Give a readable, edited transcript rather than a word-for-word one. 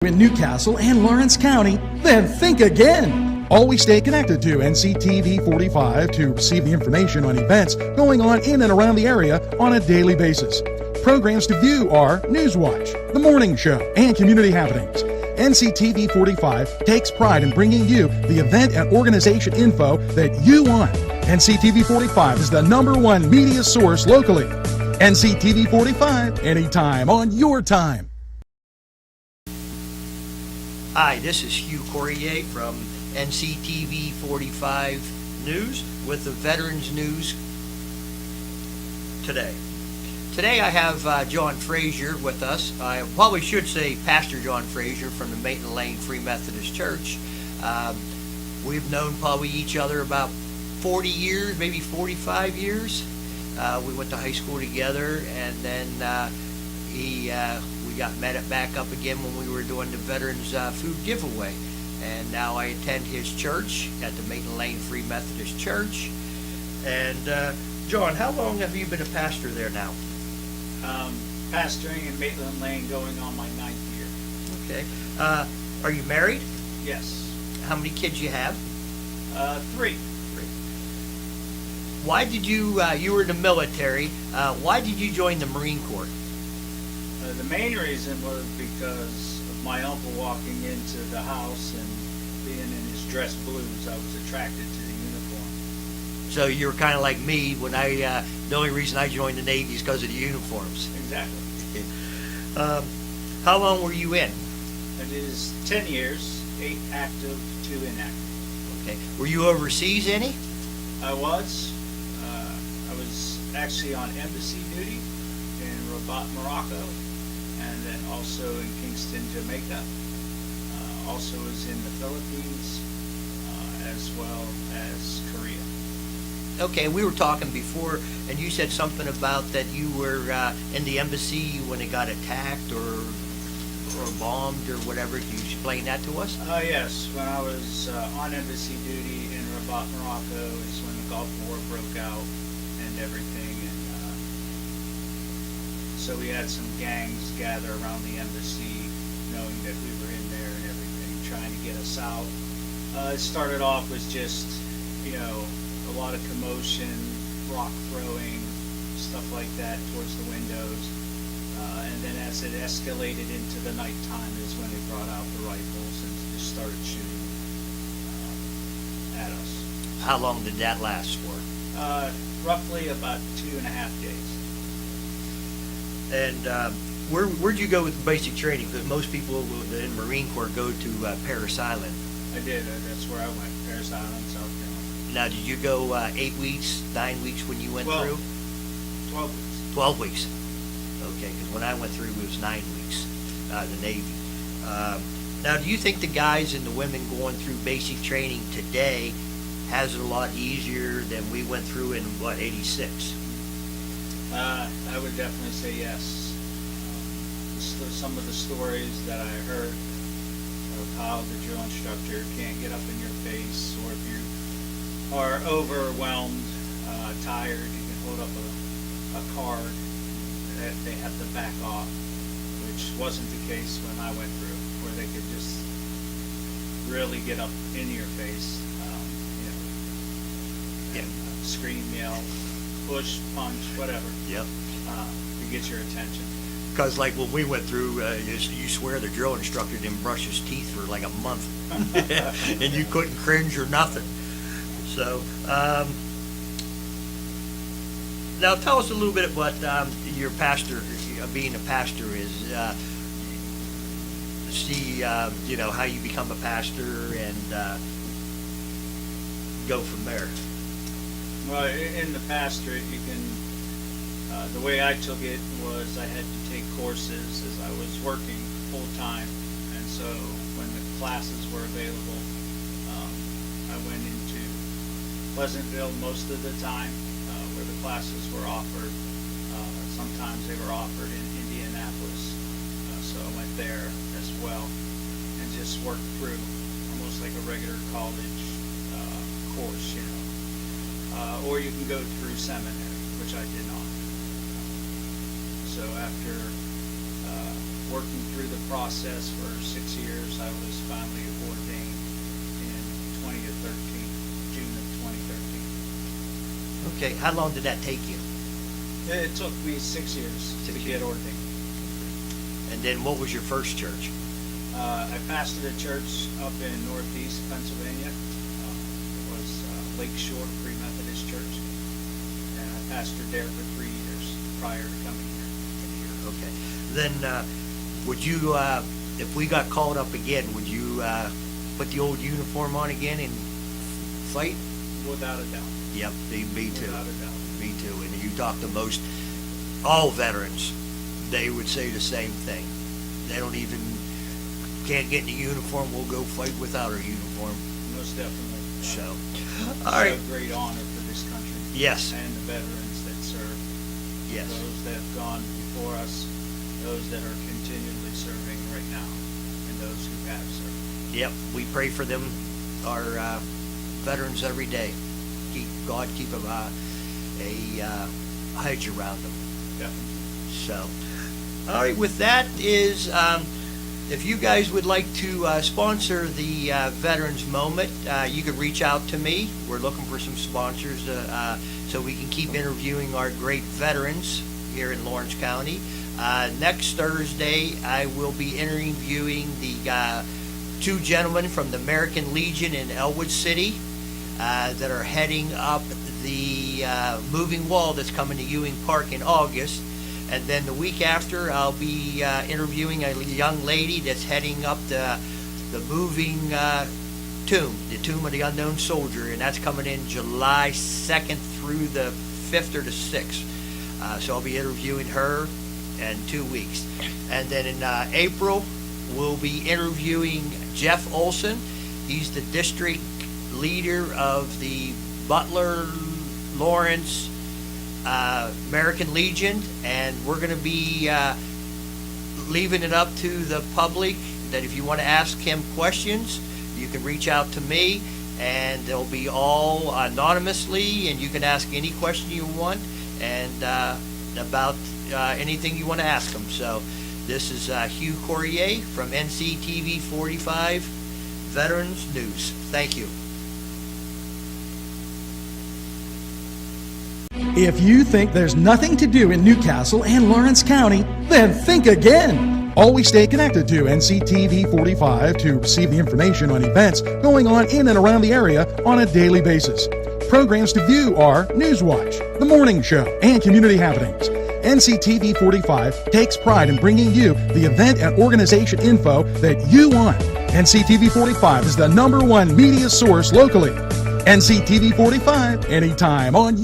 in Newcastle and Lawrence County, then think again. Always stay connected to NCTV45 to receive the information on events going on in and around the area on a daily basis. Programs to view are Newswatch, The Morning Show, and Community Happenings. NCTV45 takes pride in bringing you the event and organization info that you want. NCTV45 is the #1 media source locally. NCTV45, anytime on your time. Hi, this is Hugh from NCTV45 News with the Veterans News today. Today I have John Frazier with us. I probably should say Pastor John Frazier from the Maitland Lane Free Methodist Church. We've known probably each other about 40 years, maybe 45 years. We went to high school together, and then we got met back up again when we were doing the Veterans Food Giveaway. And now I attend his church at the Maitland Lane Free Methodist Church. And John, how long have you been a pastor there now? Pastoring in Maitland Lane going on my 9th year. Okay. Are you married? Yes. How many kids you have? 3. Why did you were in the military, why did you join the Marine Corps? The main reason was because of my uncle walking into the house and being in his dress blues. I was attracted to the uniform. So you were kind of like me when the only reason I joined the Navy is because of the uniforms. Exactly. How long were you in? It is 10 years, 8 active, 2 inactive. Okay. Were you overseas any? I was. I was actually on embassy duty in Rabat, Morocco, and then also in Kingston, Jamaica. Also was in the Philippines, as well as Korea. Okay, we were talking before, and you said something about that you were in the embassy when it got attacked or bombed or whatever. Can you explain that to us? Yes, when I was on embassy duty in Rabat, Morocco is when the Gulf War broke out and everything, and so we had some gangs gather around the embassy, knowing that we were in there and everything, trying to get us out. It started off with just, a lot of commotion, rock throwing, stuff like that towards the windows. And then as it escalated into the nighttime is when they brought out the rifles and just started shooting at us. How long did that last for? Roughly about 2.5 days. And where'd you go with basic training? Because most people in Marine Corps go to Parris Island. I did. That's where I went. Parris Island, South Carolina. Now, did you go 8 weeks, 9 weeks when you went through? 12 weeks. 12 weeks. Okay, because when I went through, it was 9 weeks, the Navy. Now, do you think the guys and the women going through basic training today has it a lot easier than we went through in, 86? I would definitely say yes. Some of the stories that I heard of how the drill instructor can't get up in your face, or if you are overwhelmed, tired, you can hold up a card that they have to back off, which wasn't the case when I went through, where they could just really get up in your face, and scream, yell, push, punch, whatever. Yep. To get your attention. Because like when we went through, you swear the drill instructor didn't brush his teeth for like a month, and you couldn't cringe or nothing. So, now tell us a little bit what your pastor, being a pastor is. See, how you become a pastor and go from there. Well, in the pastorate, you can. The way I took it was I had to take courses as I was working full time, and so when the classes were available, I went into Pleasantville most of the time, where the classes were offered. Sometimes they were offered in Indianapolis, so I went there as well and just worked through almost like a regular college course, or you can go through seminary, which I did not. So after working through the process for 6 years. I was finally ordained in 2013, June of 2013. Okay, how long did that take you? It took me 6 years to get ordained. And then what was your first church? I pastored a church up in Northeast Pennsylvania. It was Lakeshore Free Methodist Church, and I pastored there for 3 years prior to coming here. Okay. Then would you, if we got called up again, would you put the old uniform on again and fight? Without a doubt. Yep, me too. Without a doubt. Me too. And you talk to all veterans, they would say the same thing. They don't even, can't get in a uniform, we'll go fight without our uniform. Most definitely. So, It's all right. a great honor for this country. Yes. And the veterans that serve. Yes. Those that have gone before us, those that are continually serving right now, and those who have served. Yep, we pray for them, our veterans every day. God keep them a hedge around them. Definitely. So, all right, with that is, if you guys would like to sponsor the Veterans Moment, you could reach out to me. We're looking for some sponsors so we can keep interviewing our great veterans here in Lawrence County. Next Thursday, I will be interviewing the two gentlemen from the American Legion in Elwood City that are heading up the moving wall that's coming to Ewing Park in August. And then the week after, I'll be interviewing a young lady that's heading up the moving tomb, the Tomb of the Unknown Soldier, and that's coming in July 2nd through the 5th or the 6th. So I'll be interviewing her in 2 weeks. And then in April, we'll be interviewing Jeff Olson. He's the district leader of the Butler, Lawrence, American Legion, and we're going to be leaving it up to the public that if you want to ask him questions, you can reach out to me, and they'll be all anonymously, and you can ask any question you want and about anything you want to ask them. So this is Hugh Corrier from NCTV45 Veterans News. Thank you. If you think there's nothing to do in Newcastle and Lawrence County, then think again. Always stay connected to NCTV45 to receive the information on events going on in and around the area on a daily basis. Programs to view are Newswatch, The Morning Show, and Community Happenings. NCTV45 takes pride in bringing you the event and organization info that you want. NCTV45 is the #1 media source locally. NCTV45, anytime on